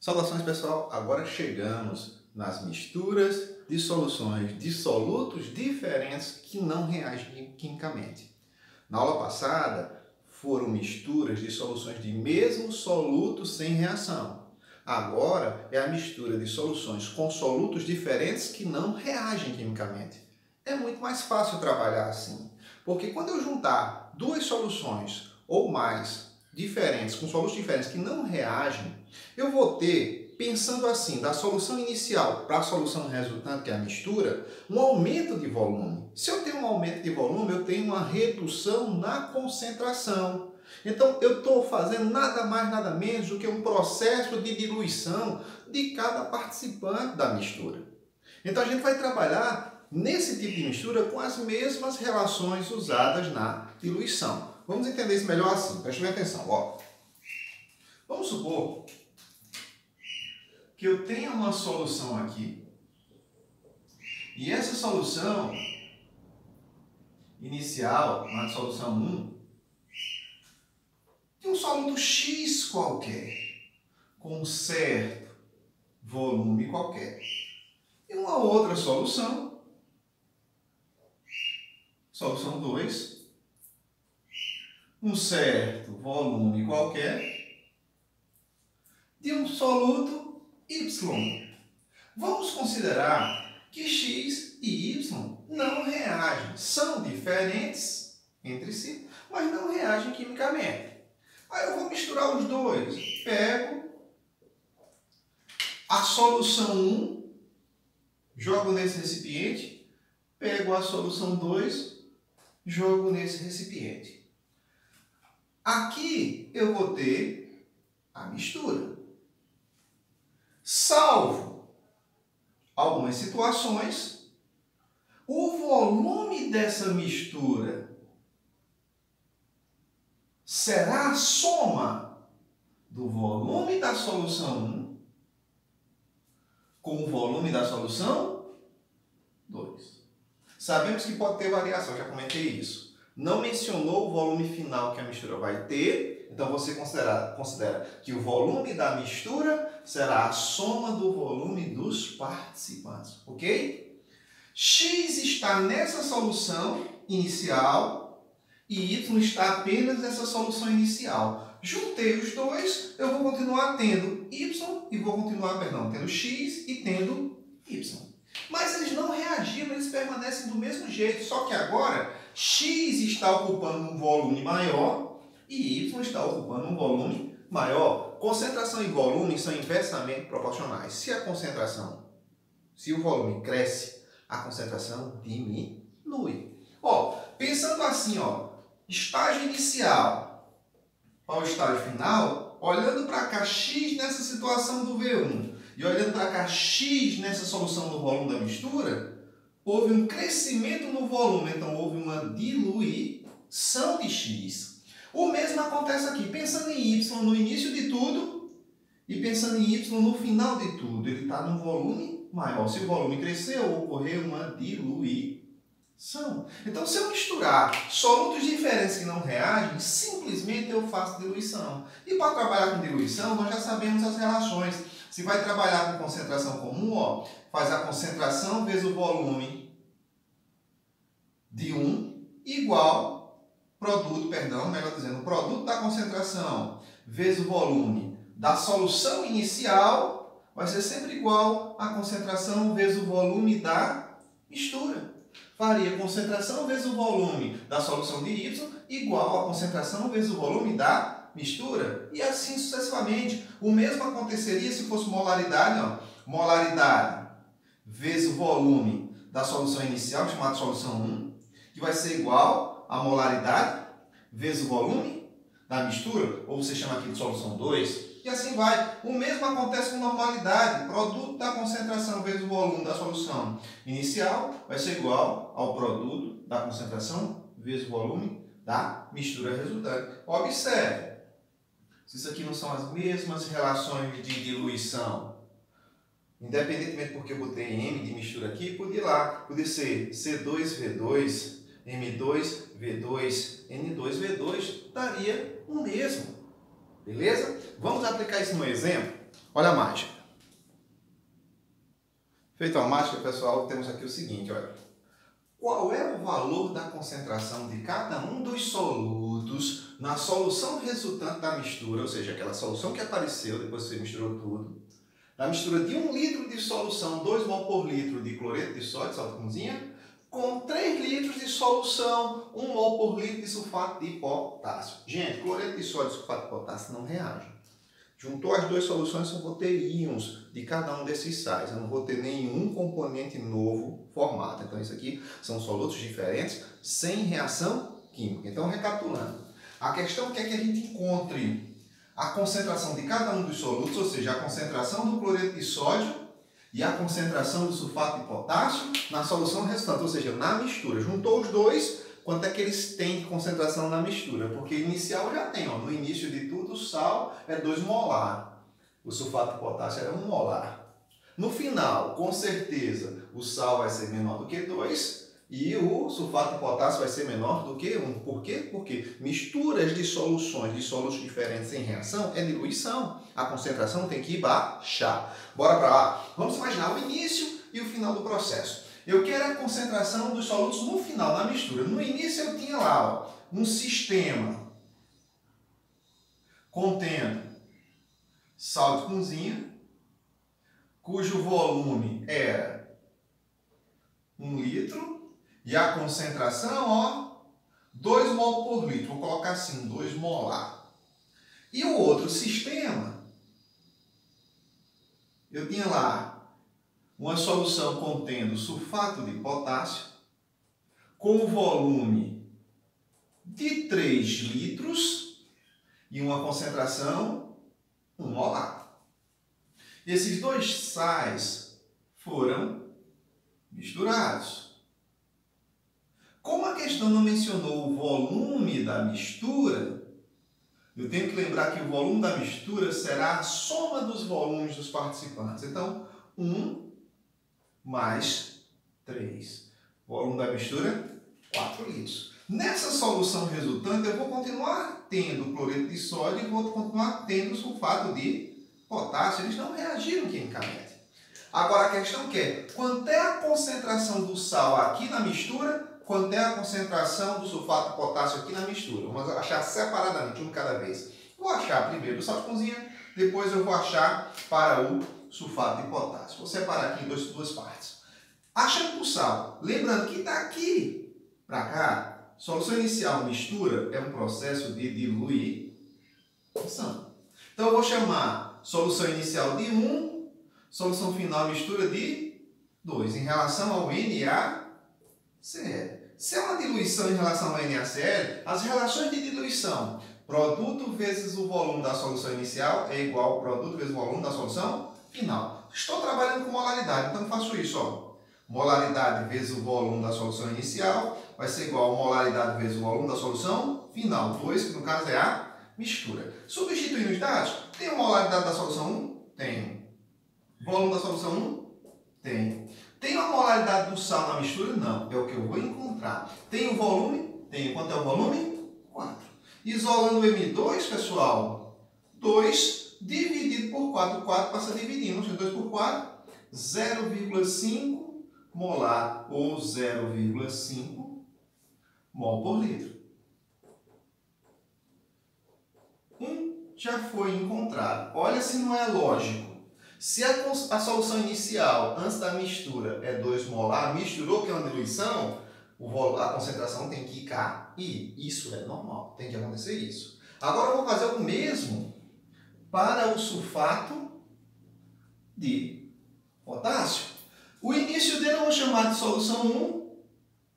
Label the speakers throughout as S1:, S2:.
S1: Saudações, pessoal! Agora chegamos nas misturas de soluções de solutos diferentes que não reagem quimicamente. Na aula passada foram misturas de soluções de mesmo soluto sem reação. Agora é a mistura de soluções com solutos diferentes que não reagem quimicamente. É muito mais fácil trabalhar assim, porque quando eu juntar duas soluções ou mais diferentes, com solutos diferentes que não reagem, eu vou ter, pensando assim, da solução inicial para a solução resultante, que é a mistura, um aumento de volume. Se eu tenho um aumento de volume, eu tenho uma redução na concentração. Então, eu estou fazendo nada mais, nada menos do que um processo de diluição de cada participante da mistura. Então, a gente vai trabalhar nesse tipo de mistura com as mesmas relações usadas na diluição. Vamos entender isso melhor assim. Preste bem atenção. Ó. Vamos supor que eu tenha uma solução aqui e essa solução inicial, na solução 1, tem um soluto X qualquer, com um certo volume qualquer. E uma outra solução, solução 2, um certo volume qualquer de um soluto Y. Vamos considerar que X e Y não reagem, são diferentes entre si, mas não reagem quimicamente. Aí eu vou misturar os dois. Pego a solução 1, jogo nesse recipiente, pego a solução 2, jogo nesse recipiente. Aqui eu vou ter a mistura. Salvo algumas situações, o volume dessa mistura será a soma do volume da solução 1 com o volume da solução 2. Sabemos que pode ter variação, já comentei isso. Não mencionou o volume final que a mistura vai ter, então você considera que o volume da mistura será a soma do volume dos participantes, ok? X está nessa solução inicial e Y está apenas nessa solução inicial. Juntei os dois, eu vou continuar tendo Y e vou continuar, tendo X e tendo Y. Mas eles não reagiram, eles permanecem do mesmo jeito, só que agora X está ocupando um volume maior e Y está ocupando um volume maior. Concentração e volume são inversamente proporcionais. Se o volume cresce, a concentração diminui. Ó, pensando assim, ó, estágio inicial para o estágio final, olhando para cá X nessa situação do V1 e olhando para cá X nessa solução do volume da mistura, houve um crescimento no volume, então houve uma diluição de X. O mesmo acontece aqui, pensando em Y no início de tudo e pensando em Y no final de tudo. Ele está num volume maior. Se o volume cresceu, ocorreu uma diluição. Então, se eu misturar solutos diferentes que não reagem, simplesmente eu faço diluição. E para trabalhar com diluição, nós já sabemos as relações. Se vai trabalhar com concentração comum, ó, faz a concentração vezes o volume de 1 igual produto da concentração vezes o volume da solução inicial vai ser sempre igual à concentração vezes o volume da mistura. Faria concentração vezes o volume da solução de Y igual à concentração vezes o volume da mistura. E assim sucessivamente. O mesmo aconteceria se fosse molaridade, ó. Molaridade vezes o volume da solução inicial, chamada solução 1, que vai ser igual a molaridade vezes o volume da mistura, ou você chama aqui de solução 2, e assim vai. O mesmo acontece com normalidade. Produto da concentração vezes o volume da solução inicial vai ser igual ao produto da concentração vezes o volume da mistura resultante. Observe, se isso aqui não são as mesmas relações de diluição, independentemente porque eu botei M de mistura aqui, podia ser C2V2, M2V2, N2V2, daria o mesmo. Beleza? Vamos aplicar isso no exemplo? Olha a mágica. Feita a mágica, pessoal, temos aqui o seguinte, olha. Qual é o valor da concentração de cada um dos solutos na solução resultante da mistura, ou seja, aquela solução que apareceu depois que você misturou tudo, na mistura de 1 litro de solução, 2 mol por litro de cloreto de sódio, sal de cozinha, com 3 litros de solução, 1 mol por litro de sulfato de potássio. Gente, cloreto de sódio e sulfato de potássio não reagem. Juntou as duas soluções, eu vou ter íons de cada um desses sais. Eu não vou ter nenhum componente novo formado. Então, isso aqui são solutos diferentes, sem reação química. Então, recapitulando. A questão é que a gente encontre a concentração de cada um dos solutos, ou seja, a concentração do cloreto de sódio e a concentração do sulfato de potássio na solução resultante, ou seja, na mistura. Juntou os dois, quanto é que eles têm de concentração na mistura? Porque inicial já tem, ó, no início de tudo o sal é 2 molar, o sulfato de potássio é 1 molar. No final, com certeza, o sal vai ser menor do que 2 e o sulfato de potássio vai ser menor do que 1. Por quê? Porque misturas de soluções de solutos diferentes em reação é diluição. A concentração tem que baixar. Bora para lá. Vamos imaginar o início e o final do processo. Eu quero a concentração dos solutos no final, na mistura. No início eu tinha lá, ó, um sistema contendo sal de cozinha, cujo volume era 1 litro e a concentração, ó, 2 mol por litro. Vou colocar assim, 2 molar. E o outro sistema, eu tinha lá uma solução contendo sulfato de potássio com o volume de 3 litros e uma concentração 1 molar. Esses dois sais foram misturados. Como a questão não mencionou o volume da mistura, eu tenho que lembrar que o volume da mistura será a soma dos volumes dos participantes. Então, 1 mais 3. Volume da mistura, 4 litros. Nessa solução resultante, eu vou continuar tendo cloreto de sódio e vou continuar tendo sulfato de potássio. Eles não reagiram quimicamente. Agora a questão é, quanto é a concentração do sal aqui na mistura, quanto é a concentração do sulfato de potássio aqui na mistura? Vamos achar separadamente, um de cada vez. Vou achar primeiro o sal de cozinha, depois eu vou achar para o sulfato de potássio. Vou separar aqui em duas partes. Achando o sal, lembrando que daqui para cá, solução inicial mistura é um processo de diluição. Então eu vou chamar solução inicial de 1, solução final mistura de 2, em relação ao NaCl. Se é uma diluição em relação ao NaCl, as relações de diluição, produto vezes o volume da solução inicial é igual ao produto vezes o volume da solução final. Estou trabalhando com molaridade, então faço isso, ó. Molaridade vezes o volume da solução inicial vai ser igual a molaridade vezes o volume da solução final. 2, que no caso é a mistura. Substituindo os dados, tem a molaridade da solução 1? Tenho. Volume da solução 1? Tenho. Tem a molaridade do sal na mistura? Não. É o que eu vou encontrar. Tem o volume? Tenho. Quanto é o volume? 4. Isolando o M2, pessoal, 2 dividido por 4. 4 passa dividindo. 2 por 4, 0,5 molar ou 0,5 mol por litro. 1 já foi encontrado. Olha se não é lógico. Se a solução inicial, antes da mistura, é 2 molar, misturou, que é uma diluição, a concentração tem que cair. Isso é normal, tem que acontecer isso. Agora eu vou fazer o mesmo para o sulfato de potássio. O início dele eu vou chamar de solução 1,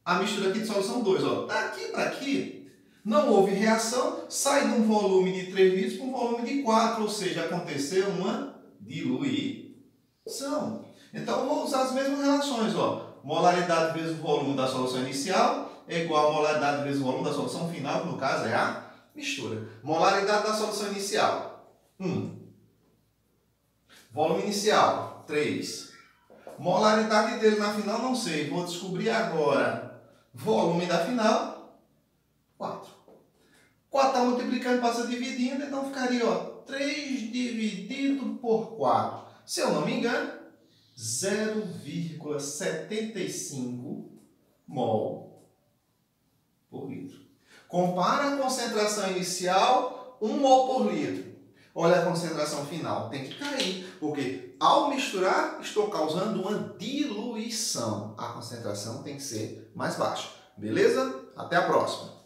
S1: a mistura aqui de solução 2. Daqui para aqui, não houve reação, sai de um volume de 3 litros para um volume de 4, ou seja, aconteceu uma diluição. Então, eu vou usar as mesmas relações. Molaridade vezes o volume da solução inicial é igual a molaridade vezes o volume da solução final, que no caso é a mistura. Molaridade da solução inicial, 1. Volume inicial, 3. Molaridade dele na final, não sei. Vou descobrir agora. Volume da final, 4. 4 está multiplicando, passa dividindo, então ficaria, 3 dividido por 4. Se eu não me engano, 0,75 mol por litro. Compara a concentração inicial, 1 mol por litro. Olha a concentração final, tem que cair, porque ao misturar, estou causando uma diluição. A concentração tem que ser mais baixa. Beleza? Até a próxima!